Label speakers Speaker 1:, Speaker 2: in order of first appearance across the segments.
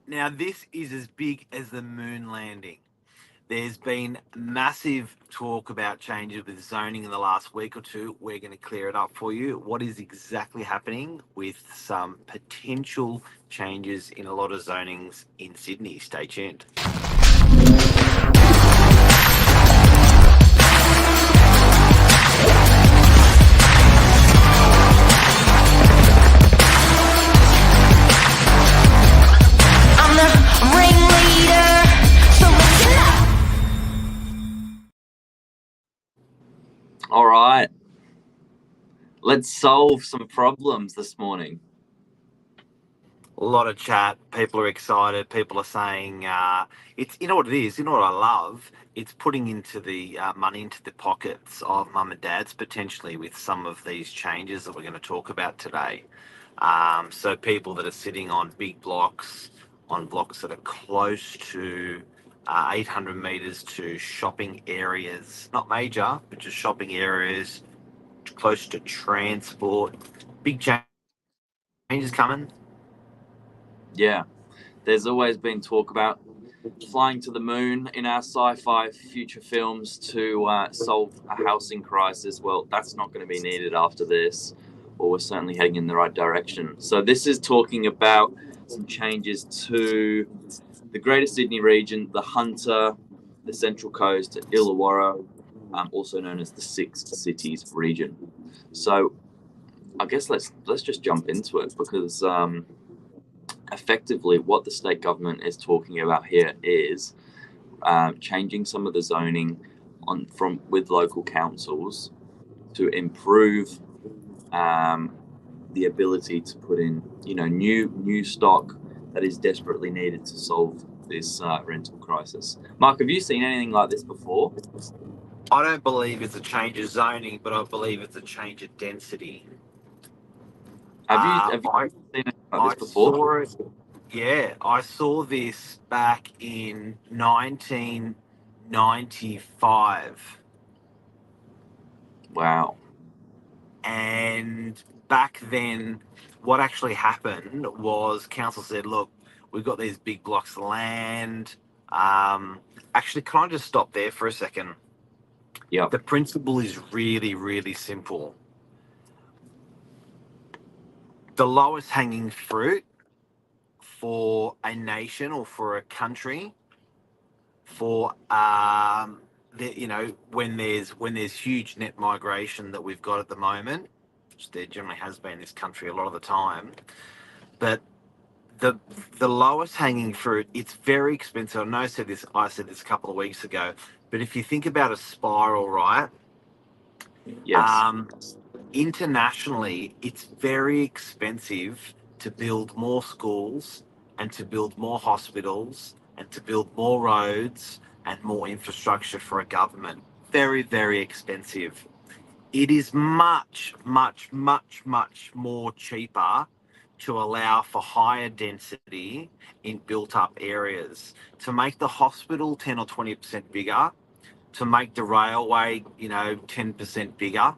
Speaker 1: Now, this is as big as the moon landing. There's been massive talk about changes with zoning in the last week or two. We're going to clear it up for you. What is exactly happening with some potential changes in a lot of zonings in Sydney? Stay tuned.
Speaker 2: All right, let's solve some problems this morning.
Speaker 1: A lot of chat. People are excited. People are saying it's, you know what it is. You know what I love? It's putting into the money into the pockets of mum and dads potentially with some of these changes that we're going to talk about today. So people that are sitting on big blocks, on blocks that are close to 800 metres to shopping areas, not major, but just shopping areas, close to transport. Big changes coming.
Speaker 2: Yeah, there's always been talk about flying to the moon in our sci-fi future films to solve a housing crisis. Well, that's not going to be needed after this, or we're certainly heading in the right direction. So this is talking about some changes to the Greater Sydney region, the Hunter, the Central Coast, Illawarra, also known as the Six Cities region. So I guess let's just jump into it, because effectively what the state government is talking about here is changing some of the zoning with local councils to improve the ability to put in new stock that is desperately needed to solve this rental crisis. Mark, have you seen anything like this before?
Speaker 1: I don't believe it's a change of zoning, but I believe it's a change of density.
Speaker 2: Have you seen anything like this before?
Speaker 1: I saw this back in 1995.
Speaker 2: Wow.
Speaker 1: And back then, what actually happened was council said, look, we've got these big blocks of land. Actually, can I just stop there for a second?
Speaker 2: Yeah.
Speaker 1: The principle is really, really simple. The lowest hanging fruit for a nation or for a country, for when there's huge net migration that we've got at the moment, which there generally has been in this country a lot of the time, but the lowest hanging fruit, it's very expensive. I said this a couple of weeks ago, but if you think about a spiral, right?
Speaker 2: Yes.
Speaker 1: Internationally, it's very expensive to build more schools and to build more hospitals and to build more roads and more infrastructure for a government. Very, very expensive. It is much, much, much, much more cheaper to allow for higher density in built up areas. To make the hospital 10 or 20% bigger, to make the railway, 10% bigger,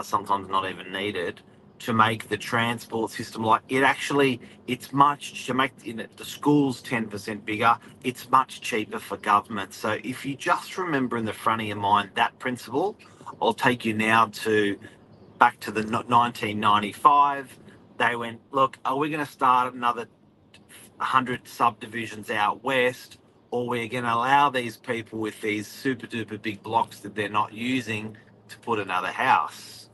Speaker 1: sometimes not even needed, to make the transport system it's much to make the schools 10% bigger. It's much cheaper for government. So if you just remember in the front of your mind that principle, I'll take you now back to the 1995. They went, look, are we going to start another 100 subdivisions out west, or we're going to allow these people with these super duper big blocks that they're not using to put another house?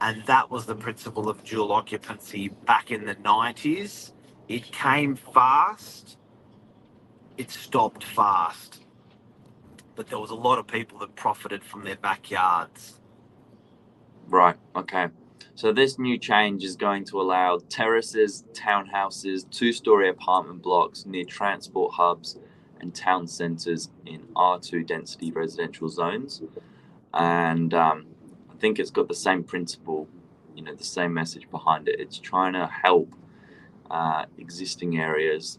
Speaker 1: And that was the principle of dual occupancy back in the 90s. It came fast, it stopped fast, but there was a lot of people that profited from their backyards.
Speaker 2: Right. Okay. So this new change is going to allow terraces, townhouses, two-story apartment blocks near transport hubs and town centres in R2 density residential zones. And I think it's got the same principle, the same message behind it. It's trying to help existing areas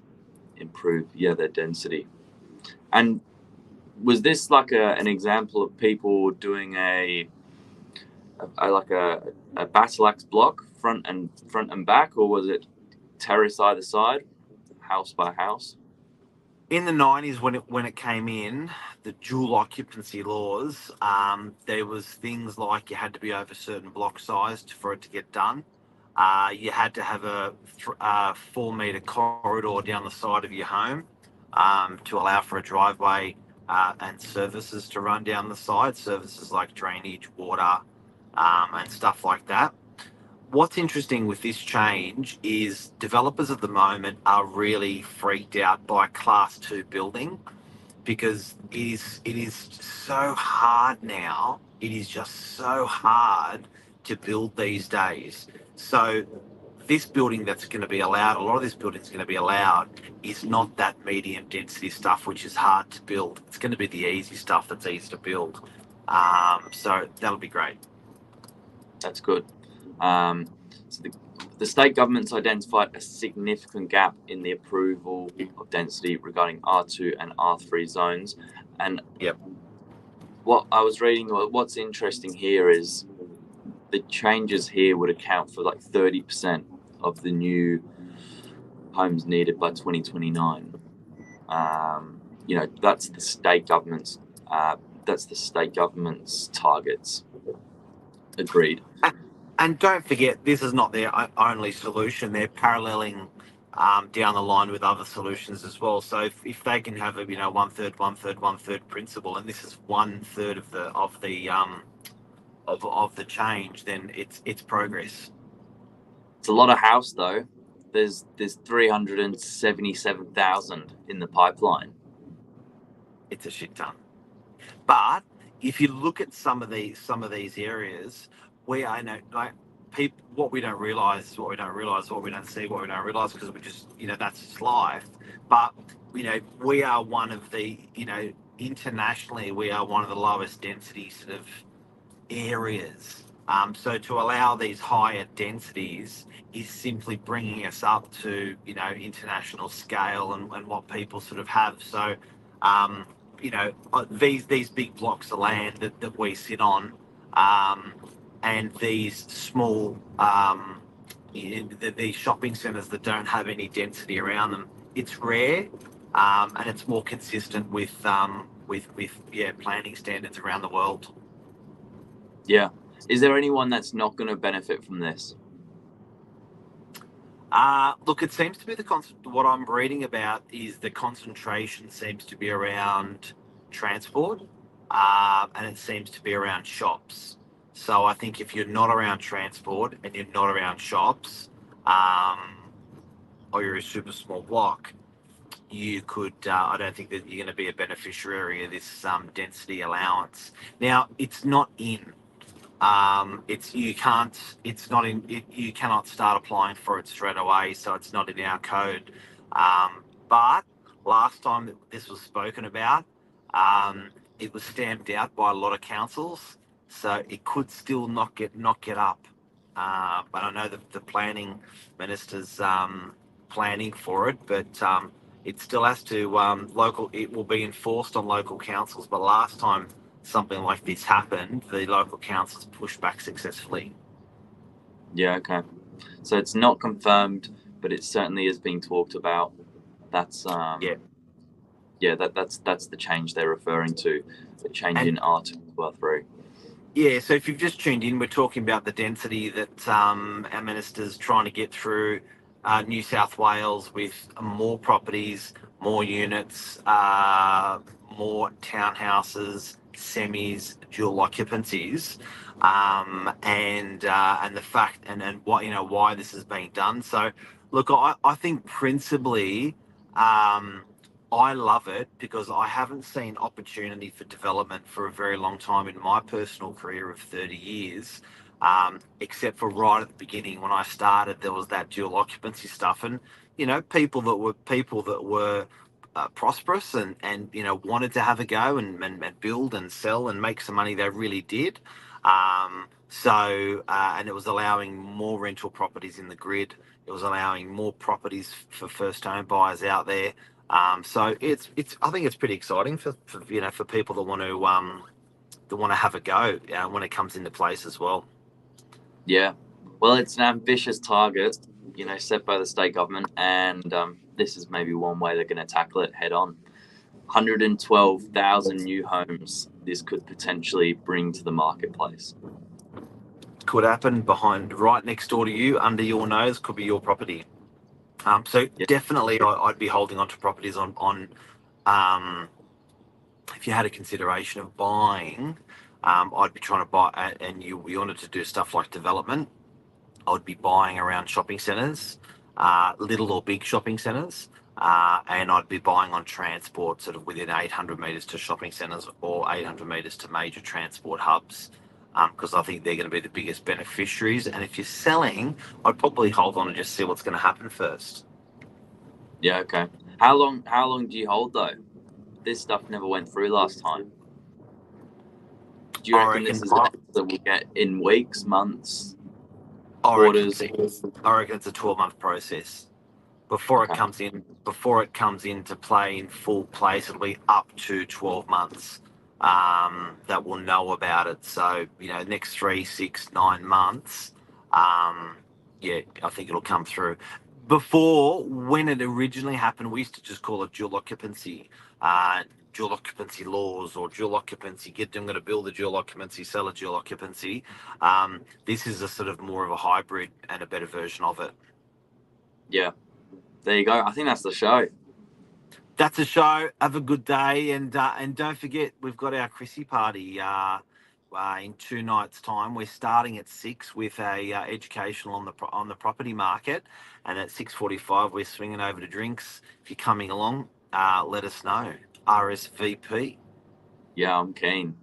Speaker 2: improve, their density. And was this like an example of people doing a battle axe block front and back, or was it terrace either side? house by house?
Speaker 1: In the 90s, when it came in, the dual occupancy laws, there was things like you had to be over certain block size for it to get done. You had to have a 4 meter corridor down the side of your home to allow for a driveway and services to run down the side, services like drainage, water, and stuff like that. What's interesting with this change is developers at the moment are really freaked out by class 2 building, because it is so hard now. It is just so hard to build these days. So this building that's going to be allowed, a lot of this building is going to be allowed, is not that medium density stuff, which is hard to build. It's going to be the easy stuff that's easy to build. So that'll be great.
Speaker 2: That's good. So the state government's identified a significant gap in the approval of density regarding R2 and R3 zones. And
Speaker 1: Yep.
Speaker 2: what I was reading, what's interesting here is the changes here would account for like 30% of the new homes needed by 2029. That's the state government's targets. Agreed.
Speaker 1: And don't forget, this is not their only solution. They're paralleling down the line with other solutions as well. So if they can have a 1/3, 1/3, 1/3 principle, and this is 1/3 of the change, then it's progress.
Speaker 2: It's a lot of house though. There's 377,000 in the pipeline.
Speaker 1: It's a shit ton. But if you look at some of these areas, where I know, like, people, what we don't realize, what we don't see, what we don't realize, because we just, that's just life. But we are one of the, internationally, we are one of the lowest density sort of areas. So to allow these higher densities is simply bringing us up to international scale and what people sort of have. So these big blocks of land that we sit on, and these small these shopping centres that don't have any density around them, it's rare, and it's more consistent with planning standards around the world.
Speaker 2: Yeah. Is there anyone that's not going to benefit from this?
Speaker 1: Look, it seems to be what I'm reading about is the concentration seems to be around transport, and it seems to be around shops. So I think if you're not around transport and you're not around shops, or you're a super small block, you could. I don't think that you're going to be a beneficiary of this density allowance. Now, it's not in. You cannot start applying for it straight away, so it's not in our code. But last time that this was spoken about, it was stamped out by a lot of councils, so it could still not get up. But I know that the planning minister's planning for it, but it still has to it will be enforced on local councils. But last time something like this happened, the local councils pushed back successfully.
Speaker 2: Yeah, okay. So it's not confirmed, but it certainly is being talked about. That's that's the change they're referring to, the change in R2 to R3.
Speaker 1: Yeah, so if you've just tuned in, we're talking about the density that our minister's trying to get through New South Wales, with more properties, more units, more townhouses, semis, dual occupancies, and the fact and what why this is being done. So, look, I think principally, I love it because I haven't seen opportunity for development for a very long time in my personal career of 30 years, except for right at the beginning when I started. There was that dual occupancy stuff, and people that were prosperous and wanted to have a go and build and sell and make some money. They really did. And it was allowing more rental properties in the grid. It was allowing more properties for first home buyers out there. So it's I think it's pretty exciting for people that want to have a go when it comes into place as well.
Speaker 2: Yeah, well, it's an ambitious target. set by the state government, and this is maybe one way they're going to tackle it head on. 112,000 new homes this could potentially bring to the marketplace.
Speaker 1: Could happen right next door to you, under your nose, could be your property. So
Speaker 2: Yeah.
Speaker 1: definitely, I'd be holding on to properties on if you had a consideration of buying, I'd be trying to buy, and you wanted to do stuff like development, I would be buying around shopping centres, little or big shopping centres, and I'd be buying on transport sort of within 800 metres to shopping centres or 800 metres to major transport hubs, because I think they're going to be the biggest beneficiaries. And if you're selling, I'd probably hold on and just see what's going to happen first.
Speaker 2: Yeah, okay. How long do you hold though? This stuff never went through last time. Do you reckon this is an answer that we'll get in weeks, months, quarters?
Speaker 1: I reckon it's a 12-month process. Before it comes into play in full place, it'll be up to 12 months that we'll know about it. So, next 3, 6, 9 months, I think it'll come through. Before, when it originally happened, we used to just call it dual occupancy laws, or dual occupancy. I'm going to build a dual occupancy, sell a dual occupancy. This is a sort of more of a hybrid and a better version of it.
Speaker 2: Yeah. There you go. I think that's the show.
Speaker 1: That's a show. Have a good day, and don't forget, we've got our Chrissy party in 2 nights' time. We're starting at 6 with a educational on the property market, and at 6:45 we're swinging over to drinks. If you're coming along, let us know. RSVP.
Speaker 2: Yeah, I'm keen.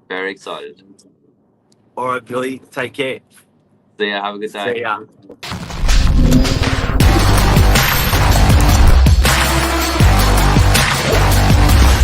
Speaker 2: Very excited.
Speaker 1: All right, Billy. Take care.
Speaker 2: See ya. Have a good day.
Speaker 1: See ya.